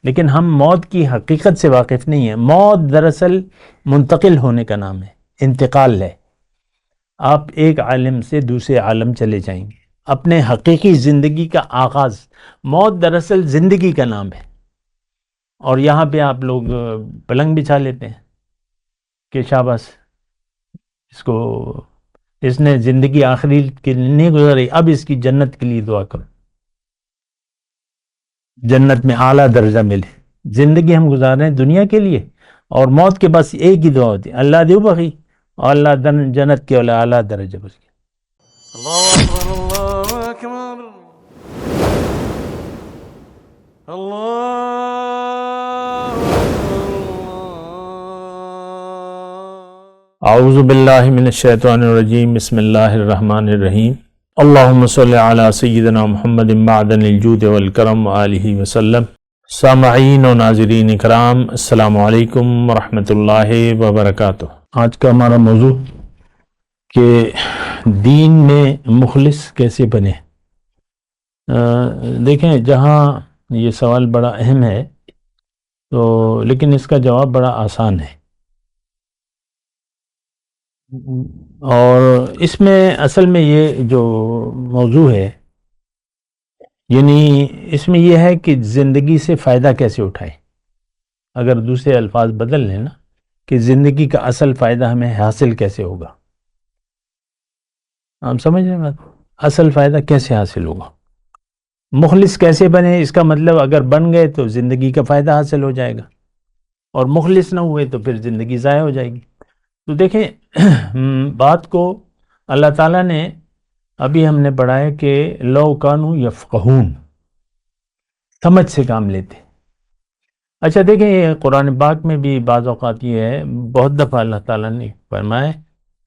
لیکن ہم موت کی حقیقت سے واقف نہیں ہیں. موت دراصل منتقل ہونے کا نام ہے، انتقال ہے. آپ ایک عالم سے دوسرے عالم چلے جائیں گے، اپنے حقیقی زندگی کا آغاز. موت دراصل زندگی کا نام ہے، اور یہاں پہ آپ لوگ پلنگ بچھا لیتے ہیں کہ شاباش اس نے زندگی آخری کے لیے نہیں گزاری، اب اس کی جنت کے لیے دعا کرو، جنت میں اعلیٰ درجہ ملے. زندگی ہم گزار رہے ہیں دنیا کے لیے، اور موت کے بس ایک ہی دعا ہوتی ہے، اللہ دیو بخی، اور اللہ جنت کے اعلیٰ درجہ بس. اللہ اکبر اللہ اکبر اللہ اعوذ باللہ من الشیطان الرجیم، بسم اللہ الرحمن الرحیم. اللہم صلی علی سیدنا محمد معدن الجود والکرم وآلہ وسلم. سامعین و ناظرین اکرام، السلام علیکم ورحمۃ اللہ وبرکاتہ. آج کا ہمارا موضوع کہ دین میں مخلص کیسے بنے. دیکھیں، جہاں یہ سوال بڑا اہم ہے تو لیکن اس کا جواب بڑا آسان ہے، اور اس میں اصل میں یہ جو موضوع ہے، یعنی اس میں یہ ہے کہ زندگی سے فائدہ کیسے اٹھائیں. اگر دوسرے الفاظ بدل لیں نا، کہ زندگی کا اصل فائدہ ہمیں حاصل کیسے ہوگا. آپ سمجھ رہے ہیں بات؟ اصل فائدہ کیسے حاصل ہوگا، مخلص کیسے بنے. اس کا مطلب اگر بن گئے تو زندگی کا فائدہ حاصل ہو جائے گا، اور مخلص نہ ہوئے تو پھر زندگی ضائع ہو جائے گی. تو دیکھیں، بات کو اللہ تعالیٰ نے، ابھی ہم نے پڑھا ہے کہ لو کانوا یفقہون، سمجھ سے کام لیتے. اچھا دیکھیں، یہ قرآن پاک میں بھی بعض اوقات یہ ہے، بہت دفعہ اللہ تعالیٰ نے فرمایا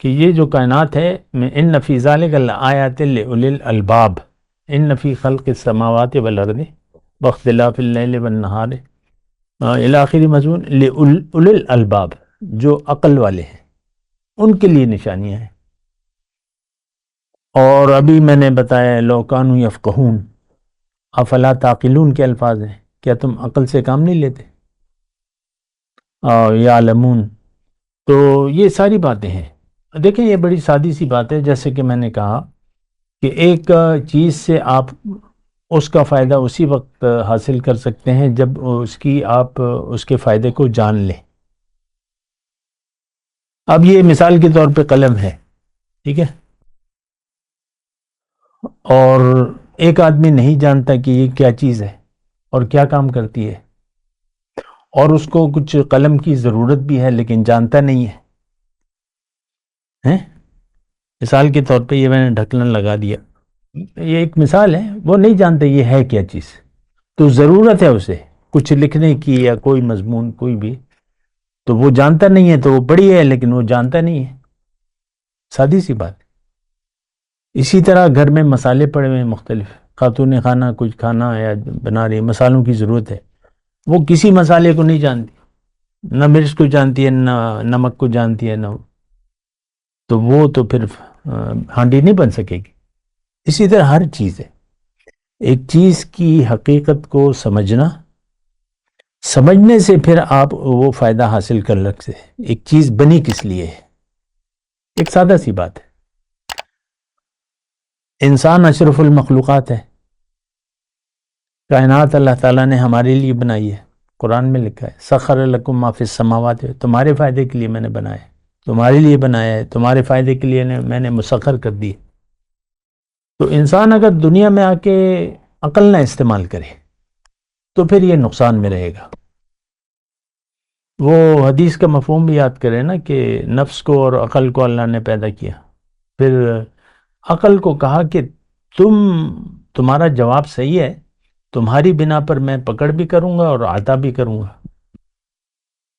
کہ یہ جو کائنات ہے، ان فی ذلک لآیات لأولی الالباب، ان فی خلق السماوات والارض واختلاف اللیل والنہار الی آخری مضمون، لأولی الالباب، جو عقل والے ہیں ان کے لیے نشانیاں ہیں. اور ابھی میں نے بتایا لو کانوا یفقہون افلا تعقلون کے الفاظ ہیں، کیا تم عقل سے کام نہیں لیتے. یعلمون، تو یہ ساری باتیں ہیں. دیکھیں، یہ بڑی سادی سی بات ہے. جیسے کہ میں نے کہا کہ ایک چیز سے آپ اس کا فائدہ اسی وقت حاصل کر سکتے ہیں جب آپ اس کے فائدے کو جان لیں. اب یہ مثال کے طور پہ قلم ہے، ٹھیک ہے، اور ایک آدمی نہیں جانتا کہ یہ کیا چیز ہے اور کیا کام کرتی ہے، اور اس کو کچھ قلم کی ضرورت بھی ہے لیکن جانتا نہیں ہے. مثال کے طور پہ یہ میں نے ڈھکن لگا دیا، یہ ایک مثال ہے. وہ نہیں جانتا یہ ہے کیا چیز، تو ضرورت ہے اسے کچھ لکھنے کی یا کوئی مضمون کوئی بھی، تو وہ جانتا نہیں ہے، تو وہ پڑھی ہے لیکن وہ جانتا نہیں ہے. سادی سی بات. اسی طرح گھر میں مسالے پڑے ہوئے ہیں مختلف، خاتون خانہ کچھ کھانا یا بنا رہی، مسالوں کی ضرورت ہے، وہ کسی مسالے کو نہیں جانتی، نہ مرچ کو جانتی ہے، نہ نمک کو جانتی ہے، نہ تو وہ تو پھر ہانڈی نہیں بن سکے گی. اسی طرح ہر چیز ہے، ایک چیز کی حقیقت کو سمجھنے سے پھر آپ وہ فائدہ حاصل کر سکتے ہیں. ایک چیز بنی کس لیے ہے، ایک سادہ سی بات ہے. انسان اشرف المخلوقات ہے، کائنات اللہ تعالیٰ نے ہمارے لیے بنائی ہے. قرآن میں لکھا ہے سخر لکم ما فی السماوات، تمہارے فائدے کے لیے میں نے بنایا ہے، تمہارے لیے بنایا ہے، تمہارے فائدے کے لیے میں نے مسخر کر دی. تو انسان اگر دنیا میں آ کے عقل نہ استعمال کرے تو پھر یہ نقصان میں رہے گا. وہ حدیث کا مفہوم بھی یاد کرے نا کہ نفس کو اور عقل کو اللہ نے پیدا کیا، پھر عقل کو کہا کہ تمہارا جواب صحیح ہے، تمہاری بنا پر میں پکڑ بھی کروں گا اور عطا بھی کروں گا،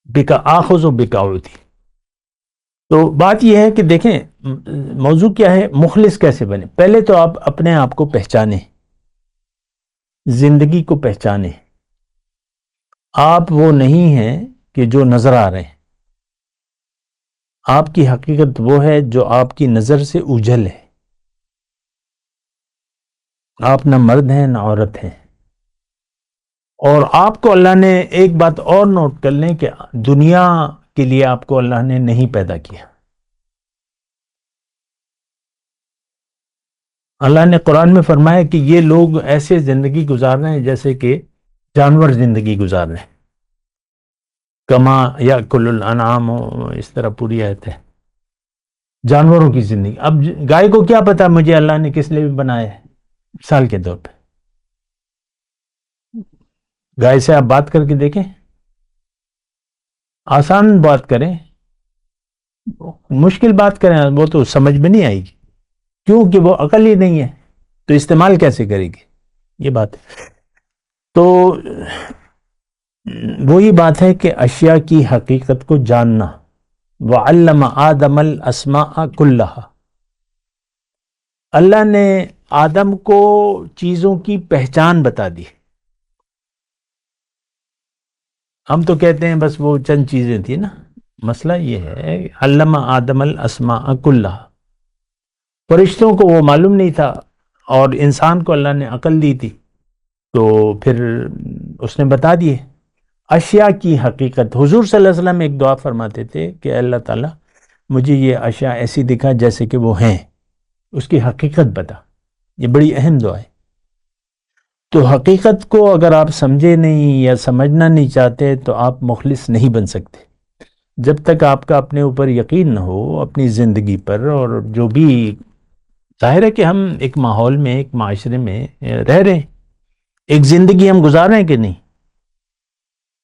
بکا آخذ و بکا اعطی. تو بات یہ ہے کہ دیکھیں موضوع کیا ہے، مخلص کیسے بنے. پہلے تو آپ اپنے آپ کو پہچانیں، زندگی کو پہچانیں. آپ وہ نہیں ہیں کہ جو نظر آ رہے ہیں، آپ کی حقیقت وہ ہے جو آپ کی نظر سے اوجھل ہے. آپ نہ مرد ہیں نہ عورت ہیں، اور آپ کو اللہ نے ایک بات اور نوٹ کر لیں کہ دنیا کے لیے آپ کو اللہ نے نہیں پیدا کیا. اللہ نے قرآن میں فرمایا کہ یہ لوگ ایسے زندگی گزار رہے ہیں جیسے کہ جانور زندگی گزار رہے ہیں. کما یاکل الانعام، اس طرح پوری آیت ہے. جانوروں کی زندگی. اب گائے کو کیا پتا مجھے اللہ نے کس لیے بنایا ہے؟ مثال کے طور پہ گائے سے آپ بات کر کے دیکھیں، آسان بات کریں، مشکل بات کریں، وہ تو سمجھ میں نہیں آئے گی، کیونکہ وہ عقل ہی نہیں ہے، تو استعمال کیسے کرے گی؟ یہ بات ہے. تو وہی بات ہے کہ اشیاء کی حقیقت کو جاننا. وَعَلَّمَ آدَمَ الْأَسْمَاءَ كُلَّهَا، اللہ نے آدم کو چیزوں کی پہچان بتا دی. ہم تو کہتے ہیں بس وہ چند چیزیں تھیں نا. مسئلہ یہ ہے علم آدم الاسماء كلها، فرشتوں کو وہ معلوم نہیں تھا اور انسان کو اللہ نے عقل دی تھی، تو پھر اس نے بتا دیے اشیاء کی حقیقت. حضور صلی اللہ علیہ وسلم ایک دعا فرماتے تھے کہ اللہ تعالیٰ مجھے یہ اشیاء ایسی دکھا جیسے کہ وہ ہیں، اس کی حقیقت بتا. یہ بڑی اہم دعا ہے. تو حقیقت کو اگر آپ سمجھے نہیں یا سمجھنا نہیں چاہتے تو آپ مخلص نہیں بن سکتے. جب تک آپ کا اپنے اوپر یقین نہ ہو، اپنی زندگی پر، اور جو بھی ظاہر ہے کہ ہم ایک ماحول میں، ایک معاشرے میں رہ رہے ہیں، ایک زندگی ہم گزار رہے ہیں کہ نہیں،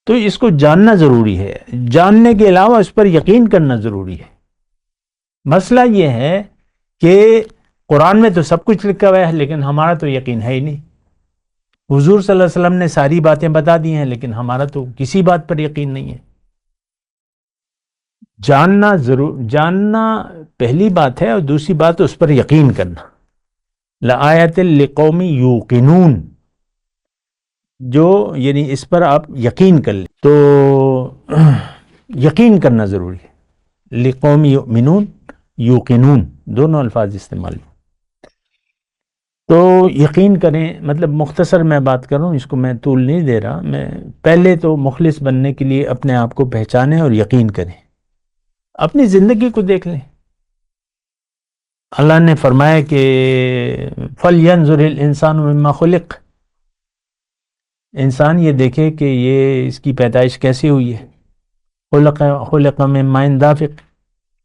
تو اس کو جاننا ضروری ہے. جاننے کے علاوہ اس پر یقین کرنا ضروری ہے. مسئلہ یہ ہے کہ قرآن میں تو سب کچھ لکھا ہوا ہے لیکن ہمارا تو یقین ہے ہی نہیں. حضور صلی اللہ علیہ وسلم نے ساری باتیں بتا دی ہیں لیکن ہمارا تو کسی بات پر یقین نہیں ہے. جاننا پہلی بات ہے، اور دوسری بات اس پر یقین کرنا. لآیۃ لقوم یوقنون، جو یعنی اس پر آپ یقین کر لیں، تو یقین کرنا ضروری ہے. لقوم یؤمنون، یوقنون، دونوں الفاظ استعمال ہیں. تو یقین کریں، مطلب مختصر میں بات کر رہا ہوں، اس کو میں طول نہیں دے رہا. میں پہلے تو مخلص بننے کے لیے اپنے آپ کو پہچانیں اور یقین کریں. اپنی زندگی کو دیکھ لیں. اللہ نے فرمایا کہ فَلْيَنْظُرِ الْإِنسَانُ مِمَّا خُلِقَ، انسان یہ دیکھے کہ یہ اس کی پیدائش کیسی ہوئی ہے. خلق من ماء دافق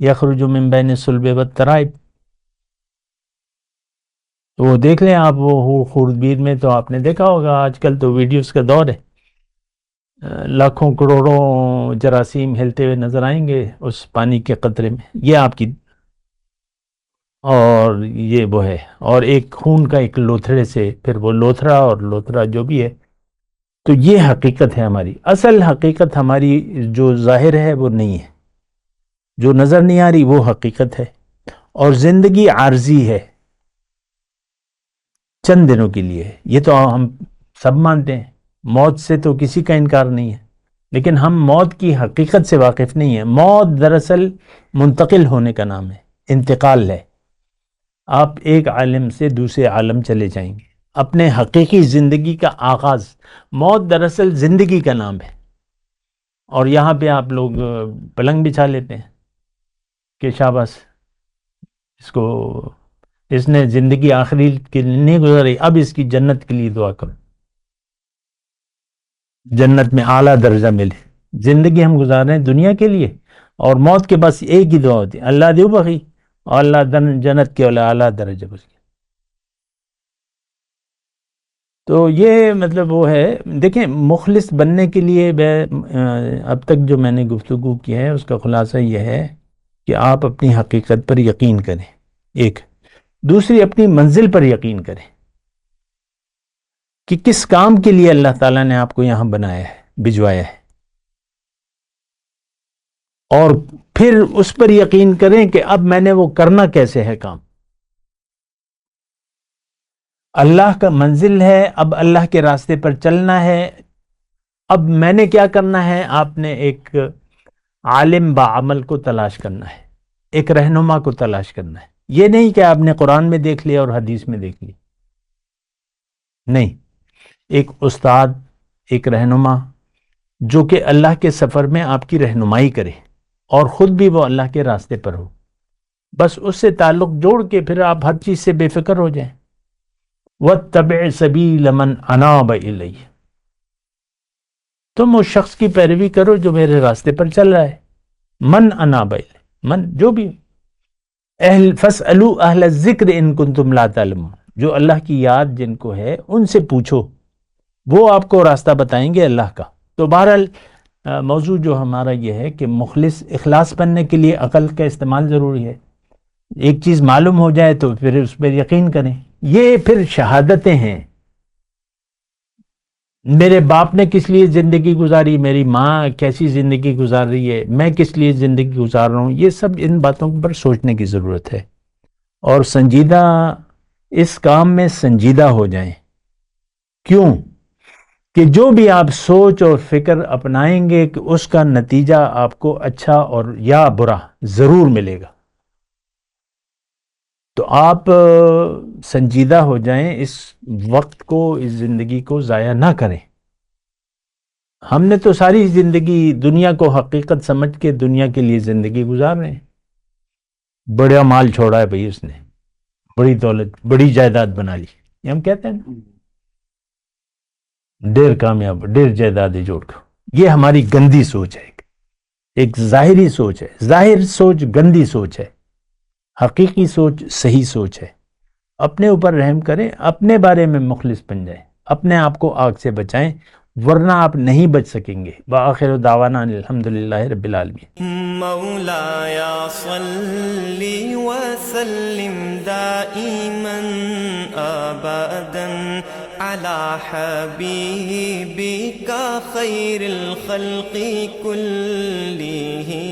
یخرج من بین الصلب والترائب. تو وہ دیکھ لیں آپ، وہ خوردبین میں تو آپ نے دیکھا ہوگا، آج کل تو ویڈیوز کا دور ہے، لاکھوں کروڑوں جراثیم ہلتے ہوئے نظر آئیں گے اس پانی کے قطرے میں. یہ آپ کی، اور یہ وہ ہے، اور ایک خون کا ایک لوتھڑے سے پھر وہ لوتھڑا اور لوتھڑا جو بھی ہے. تو یہ حقیقت ہے ہماری. اصل حقیقت ہماری جو ظاہر ہے وہ نہیں ہے، جو نظر نہیں آ رہی وہ حقیقت ہے. اور زندگی عارضی ہے، چند دنوں کے لیے ہے. یہ تو ہم سب مانتے ہیں، موت سے تو کسی کا انکار نہیں ہے، لیکن ہم موت کی حقیقت سے واقف نہیں ہیں. موت دراصل منتقل ہونے کا نام ہے، انتقال ہے. آپ ایک عالم سے دوسرے عالم چلے جائیں گے. اپنے حقیقی زندگی کا آغاز، موت دراصل زندگی کا نام ہے. اور یہاں پہ آپ لوگ پلنگ بچھا لیتے ہیں کہ شاباش، اس نے زندگی آخری کے لیے نہیں گزاری، اب اس کی جنت کے لیے دعا کرو، جنت میں اعلیٰ درجہ ملے. زندگی ہم گزار رہے ہیں دنیا کے لیے، اور موت کے بس ایک ہی دعا ہوتی ہے، اللہ دیو بخی، اور اللہ جنت کے اعلیٰ درجہ بس. تو یہ مطلب وہ ہے. دیکھیں، مخلص بننے کے لیے اب تک جو میں نے گفتگو کی ہے اس کا خلاصہ یہ ہے کہ آپ اپنی حقیقت پر یقین کریں، ایک. دوسری، اپنی منزل پر یقین کریں کہ کس کام کے لیے اللہ تعالیٰ نے آپ کو یہاں بنایا ہے، بھجوایا ہے. اور پھر اس پر یقین کریں کہ اب میں نے وہ کرنا کیسے ہے کام. اللہ کا منزل ہے، اب اللہ کے راستے پر چلنا ہے. اب میں نے کیا کرنا ہے؟ آپ نے ایک عالم بعمل کو تلاش کرنا ہے، ایک رہنما کو تلاش کرنا ہے. یہ نہیں کہ آپ نے قرآن میں دیکھ لیا اور حدیث میں دیکھ لیا، نہیں. ایک استاد، ایک رہنما جو کہ اللہ کے سفر میں آپ کی رہنمائی کرے اور خود بھی وہ اللہ کے راستے پر ہو، بس اس سے تعلق جوڑ کے پھر آپ ہر چیز سے بے فکر ہو جائیں. وَاتَّبِعْ سَبِيلَ مَنْ أَنَابَ إِلَيَّ، تم اس شخص کی پیروی کرو جو میرے راستے پر چل رہا ہے. من اناب الیہ، من جو بھی فاسألوا اہل الذکر ان کنتم لا تعلمون، جو اللہ کی یاد جن کو ہے ان سے پوچھو، وہ آپ کو راستہ بتائیں گے اللہ کا. تو بہرحال موضوع جو ہمارا یہ ہے کہ مخلص اخلاص بننے کے لیے عقل کا استعمال ضروری ہے. ایک چیز معلوم ہو جائے تو پھر اس پر یقین کریں. یہ پھر شہادتیں ہیں، میرے باپ نے کس لیے زندگی گزاری، میری ماں کیسی زندگی گزار رہی ہے، میں کس لیے زندگی گزار رہا ہوں، یہ سب ان باتوں پر سوچنے کی ضرورت ہے اور سنجیدہ اس کام میں سنجیدہ ہو جائیں. کیوں کہ جو بھی آپ سوچ اور فکر اپنائیں گے کہ اس کا نتیجہ آپ کو اچھا اور یا برا ضرور ملے گا. تو آپ سنجیدہ ہو جائیں، اس وقت کو، اس زندگی کو ضائع نہ کریں. ہم نے تو ساری زندگی دنیا کو حقیقت سمجھ کے دنیا کے لیے زندگی گزار رہے ہیں. بڑا مال چھوڑا ہے بھئی، اس نے بڑی دولت، بڑی جائیداد بنا لی، یہ ہم کہتے ہیں نا، ڈیر کامیاب، ڈیر جائیدادیں جوڑ کر. یہ ہماری گندی سوچ ہے، ایک ظاہری سوچ ہے. ظاہر سوچ گندی سوچ ہے، حقیقی سوچ صحیح سوچ ہے. اپنے اوپر رحم کریں، اپنے بارے میں مخلص بن جائیں، اپنے آپ کو آگ سے بچائیں، ورنہ آپ نہیں بچ سکیں گے. وآخر دعوانا الحمدللہ رب العالمین. مولایا صلی وسلم دائما ابدا علی حبیبک خیر الخلق کلہم.